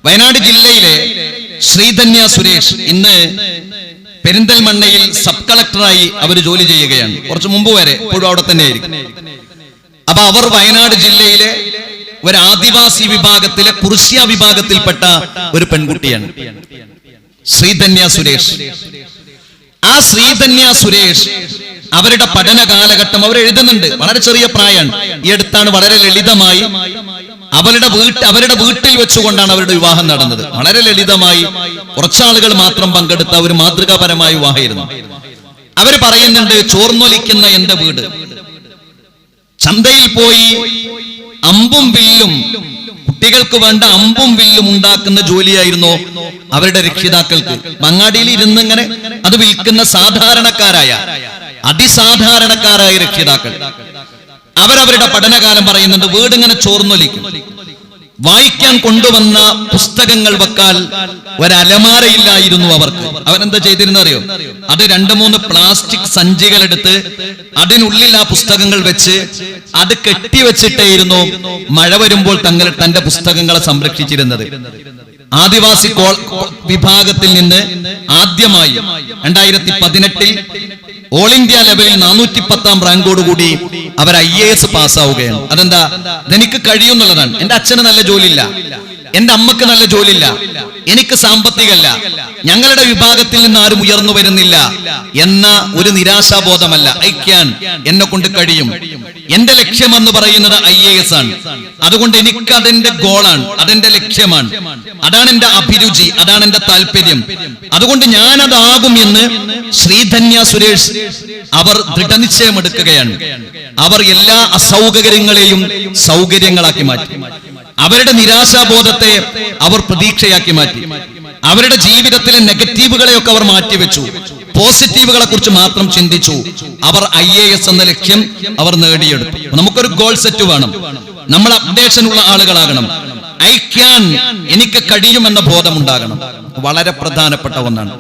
വയനാട് ജില്ലയിലെ ശ്രീധന്യ സുരേഷ് ഇന്ന് പെരിന്തൽമണ്ണയിൽ സബ് കളക്ടറായി അവർ ജോലി ചെയ്യുകയാണ്. കുറച്ചു മുമ്പ് വരെ ഇപ്പോഴും അവിടെ തന്നെ ആയിരിക്കും. അപ്പൊ അവർ വയനാട് ജില്ലയിലെ ഒരു ആദിവാസി വിഭാഗത്തിലെ കുർഷ്യ വിഭാഗത്തിൽപ്പെട്ട ഒരു പെൺകുട്ടിയാണ് ശ്രീധന്യ സുരേഷ്. ആ ശ്രീധന്യ സുരേഷ് അവരുടെ പഠന കാലഘട്ടം അവർ എഴുതുന്നുണ്ട്. വളരെ ചെറിയ പ്രായമാണ്. ഈ അടുത്താണ് വളരെ ലളിതമായി അവരുടെ വീട്ടിൽ വെച്ചുകൊണ്ടാണ് അവരുടെ വിവാഹം നടന്നത്. വളരെ ലളിതമായി കുറച്ചാളുകൾ മാത്രം പങ്കെടുത്ത ഒരു മാതൃകാപരമായ വിവാഹമായിരുന്നു. അവർ പറയുന്നുണ്ട്, ചോർന്നൊലിക്കുന്ന എന്റെ വീട്, ചന്തയിൽ പോയി അമ്പും വില്ലും, കുട്ടികൾക്ക് വേണ്ട അമ്പും വില്ലും ഉണ്ടാക്കുന്ന ജോലിയായിരുന്നു അവരുടെ രക്ഷിതാക്കൾക്ക്. മങ്ങാടിയിൽ ഇരുന്ന് ഇങ്ങനെ അത് വിൽക്കുന്ന സാധാരണക്കാരായ അതിസാധാരണക്കാരായ രക്ഷിതാക്കൾ. അവരവരുടെ പഠനകാലം പറയുന്നുണ്ട്, വീടിങ്ങനെ ചോർന്നൊലിക്കും. വായിക്കാൻ കൊണ്ടുവന്ന പുസ്തകങ്ങൾ വെക്കാൻ ഒരലമാരയില്ലായിരുന്നു അവർക്ക്. അവരെന്താ ചെയ്തിരുന്ന അറിയോ? അത് 2-3 പ്ലാസ്റ്റിക് സഞ്ചികൾ എടുത്ത് അതിനുള്ളിൽ ആ പുസ്തകങ്ങൾ വെച്ച് അത് കെട്ടിവെച്ചിട്ടായിരുന്നു മഴ വരുമ്പോൾ തന്റെ പുസ്തകങ്ങളെ സംരക്ഷിച്ചിരുന്നത്. ആദിവാസി വിഭാഗത്തിൽ നിന്ന് ആദ്യമായി 2018 ഓൾ ഇന്ത്യ ലെവലിൽ 410ാം റാങ്കോടുകൂടി അവർ IAS പാസ്സാവുകയാണ്. അതെന്താ? ഇതെനിക്ക് കഴിയുന്നുള്ളതാണ്. എന്റെ അച്ഛന് നല്ല ജോലിയില്ല, എന്റെ അമ്മക്ക് നല്ല ജോലിയില്ല, എനിക്ക് സാമ്പത്തികമല്ല, ഞങ്ങളുടെ വിഭാഗത്തിൽ നിന്ന് ആരും ഉയർന്നു വരുന്നില്ല എന്ന ഒരു നിരാശാബോധമല്ല. എന്നെ കൊണ്ട് കഴിയും. എന്റെ ലക്ഷ്യം എന്ന് പറയുന്നത് IAS ആണ്. അതുകൊണ്ട് എനിക്ക് അതെന്റെ ഗോളാണ്, അതെന്റെ ലക്ഷ്യമാണ്, അതാണ് എന്റെ അഭിരുചി, അതാണ് എന്റെ താല്പര്യം. അതുകൊണ്ട് ഞാൻ അതാകും എന്ന് ശ്രീധന്യ സുരേഷ് അവർ ദൃഢനിശ്ചയമെടുക്കുകയാണ്. അവർ എല്ലാ അസൗകര്യങ്ങളെയും സൗകര്യങ്ങളാക്കി മാറ്റി. അവരുടെ നിരാശാബോധത്തെ അവർ പ്രതീക്ഷയാക്കി മാറ്റി. അവരുടെ ജീവിതത്തിലെ നെഗറ്റീവുകളെയൊക്കെ അവർ മാറ്റിവെച്ചു. പോസിറ്റീവുകളെ കുറിച്ച് മാത്രം ചിന്തിച്ചു. അവർ IAS എന്ന ലക്ഷ്യം അവർ നേടിയെടുത്തു. നമുക്കൊരു ഗോൾ സെറ്റ് വേണം. നമ്മൾ അപ്ഡേഷൻ ഉള്ള ആളുകളാകണം. എനിക്ക് കഴിയുമെന്ന ബോധമുണ്ടാകണം. വളരെ പ്രധാനപ്പെട്ട ഒന്നാണ്.